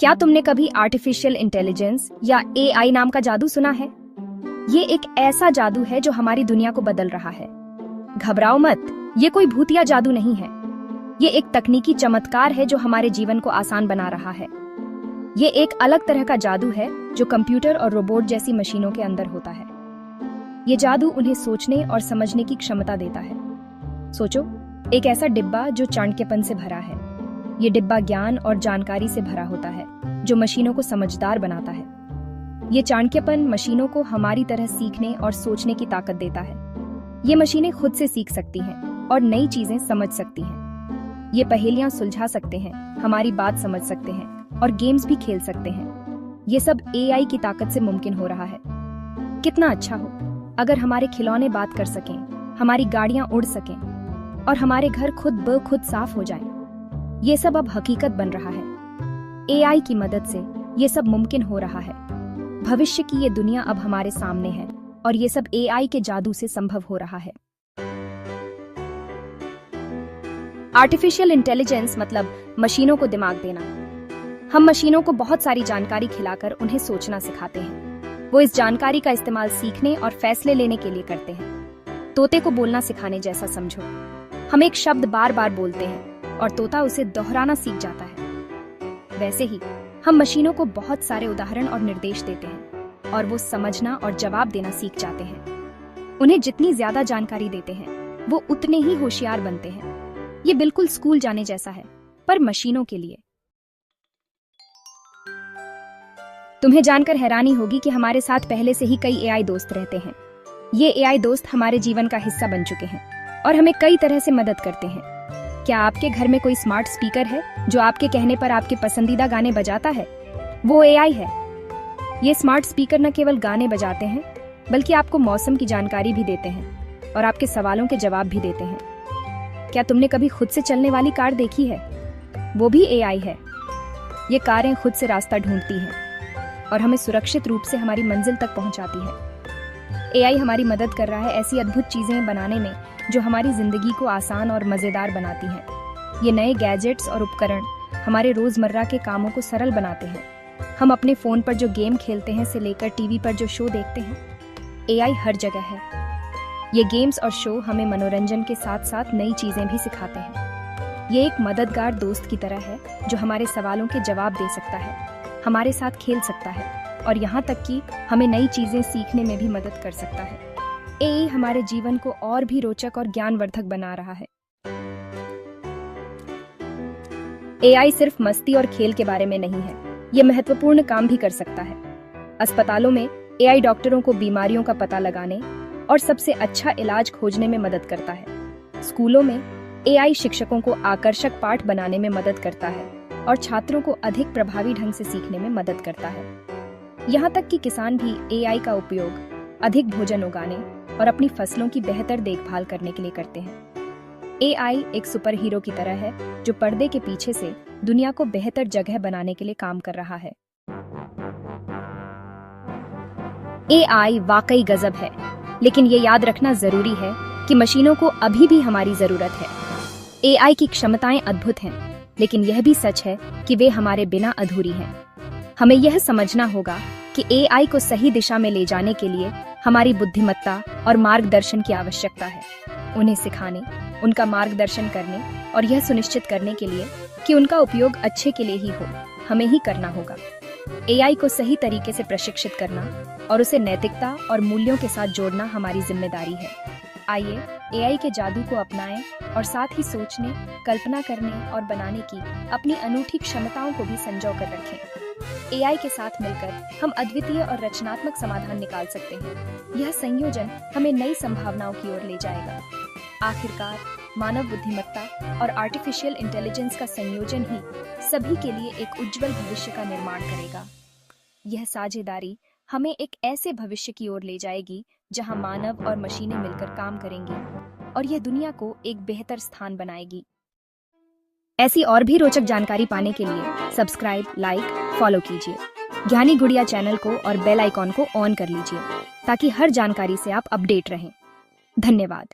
क्या तुमने कभी आर्टिफिशियल इंटेलिजेंस या एआई नाम का जादू सुना है? ये एक ऐसा जादू है जो हमारी दुनिया को बदल रहा है। घबराओ मत, ये कोई भूतिया जादू नहीं है। ये एक तकनीकी चमत्कार है जो हमारे जीवन को आसान बना रहा है। ये एक अलग तरह का जादू है जो कंप्यूटर और रोबोट जैसी मशीनों के अंदर होता है। ये जादू उन्हें सोचने और समझने की क्षमता देता है। सोचो, एक ऐसा डिब्बा जो चाणक्यपन से भरा है। ये डिब्बा ज्ञान और जानकारी से भरा होता है जो मशीनों को समझदार बनाता है। ये चाणक्यपन मशीनों को हमारी तरह सीखने और सोचने की ताकत देता है। ये मशीनें खुद से सीख सकती हैं और नई चीजें समझ सकती हैं। ये पहेलियां सुलझा सकते हैं, हमारी बात समझ सकते हैं और गेम्स भी खेल सकते हैं। ये सब एआई की ताकत से मुमकिन हो रहा है। कितना अच्छा हो अगर हमारे खिलौने बात कर सकें, हमारी गाड़ियां उड़ सकें और हमारे घर खुद ब खुद साफ हो जाएं। ये सब अब हकीकत बन रहा है। एआई की मदद से ये सब मुमकिन हो रहा है। भविष्य की ये दुनिया अब हमारे सामने है और ये सब एआई के जादू से संभव हो रहा है। आर्टिफिशियल इंटेलिजेंस मतलब मशीनों को दिमाग देना। हम मशीनों को बहुत सारी जानकारी खिलाकर उन्हें सोचना सिखाते हैं। वो इस जानकारी का इस्तेमाल सीखने और फैसले लेने के लिए करते हैं। तोते को बोलना सिखाने जैसा समझो। हम एक शब्द बार बार बोलते हैं और तोता उसे दोहराना सीख जाता है। वैसे ही हम मशीनों को बहुत सारे उदाहरण और निर्देश देते हैं और वो समझना और जवाब देना सीख जाते हैं। उन्हें जितनी ज्यादा जानकारी देते हैं वो उतने ही होशियार बनते हैं। ये बिल्कुल स्कूल जाने जैसा है, पर मशीनों के लिए। तुम्हें जानकर हैरानी होगी कि हमारे साथ पहले से ही कई एआई दोस्त रहते हैं। ये एआई दोस्त हमारे जीवन का हिस्सा बन चुके हैं और हमें कई तरह से मदद करते हैं। क्या आपके घर में कोई स्मार्ट स्पीकर है जो आपके कहने पर आपके पसंदीदा गाने बजाता है? वो एआई है। ये स्मार्ट स्पीकर न केवल गाने बजाते हैं बल्कि आपको मौसम की जानकारी भी देते हैं और आपके सवालों के जवाब भी देते हैं। क्या तुमने कभी खुद से चलने वाली कार देखी है? वो भी एआई है। ये कारें खुद से रास्ता ढूंढती हैं और हमें सुरक्षित रूप से हमारी मंजिल तक पहुंचाती है। एआई हमारी मदद कर रहा है ऐसी अद्भुत चीजें बनाने में जो हमारी जिंदगी को आसान और मजेदार बनाती हैं। ये नए गैजेट्स और उपकरण हमारे रोजमर्रा के कामों को सरल बनाते हैं। हम अपने फोन पर जो गेम खेलते हैं से लेकर टीवी पर जो शो देखते हैं, एआई हर जगह है। ये गेम्स और शो हमें मनोरंजन के साथ साथ नई चीजें भी सिखाते हैं। ये एक मददगार दोस्त की तरह है जो हमारे सवालों के जवाब दे सकता है, हमारे साथ खेल सकता है और यहाँ तक कि हमें नई चीजें सीखने में भी मदद कर सकता है। एआई हमारे जीवन को और भी रोचक और ज्ञानवर्धक बना रहा है। एआई सिर्फ मस्ती और खेल के बारे में नहीं है, ये महत्वपूर्ण काम भी कर सकता है। अस्पतालों में एआई डॉक्टरों को बीमारियों का पता लगाने और सबसे अच्छा इलाज खोजने में मदद करता है। स्कूलों में एआई शिक्षकों को आकर्षक पाठ बनाने में मदद करता है और छात्रों को अधिक प्रभावी ढंग से सीखने में मदद करता है। यहाँ तक कि किसान भी एआई का उपयोग अधिक भोजन उगाने और अपनी फसलों की बेहतर देखभाल करने के लिए करते हैं। एआई एक सुपर हीरो की तरह है जो पर्दे के पीछे से दुनिया को बेहतर जगह बनाने के लिए काम कर रहा है। एआई वाकई गजब है, लेकिन ये याद रखना जरूरी है कि मशीनों को अभी भी हमारी जरूरत है। एआई की क्षमताएं अद्भुत हैं, लेकिन यह भी सच है कि वे हमारे बिना अधूरी हैं। हमें यह समझना होगा कि एआई को सही दिशा में ले जाने के लिए हमारी बुद्धिमत्ता और मार्गदर्शन की आवश्यकता है। उन्हें सिखाने, उनका मार्गदर्शन करने और यह सुनिश्चित करने के लिए कि उनका उपयोग अच्छे के लिए ही हो, हमें ही करना होगा। एआई को सही तरीके से प्रशिक्षित करना और उसे नैतिकता और मूल्यों के साथ जोड़ना हमारी जिम्मेदारी है। आइए एआई के जादू को अपनाएं और साथ ही सोचने, कल्पना करने और बनाने की अपनी अनूठी क्षमताओं को भी संजो कर रखें। एआई के साथ मिलकर हम अद्वितीय और रचनात्मक समाधान निकाल सकते हैं। यह संयोजन हमें नई संभावनाओं की ओर ले जाएगा। आखिरकार मानव बुद्धिमत्ता और आर्टिफिशियल इंटेलिजेंस का संयोजन ही सभी के लिए एक उज्जवल भविष्य का निर्माण करेगा। यह साझेदारी हमें एक ऐसे भविष्य की ओर ले जाएगी जहां मानव और मशीनें मिलकर काम करेंगी और यह दुनिया को एक बेहतर स्थान बनाएगी। ऐसी और भी रोचक जानकारी पाने के लिए सब्सक्राइब, लाइक, फॉलो कीजिए। ज्ञानी गुड़िया चैनल को और बेल आइकॉन को ऑन कर लीजिए ताकि हर जानकारी से आप अपडेट रहें। धन्यवाद।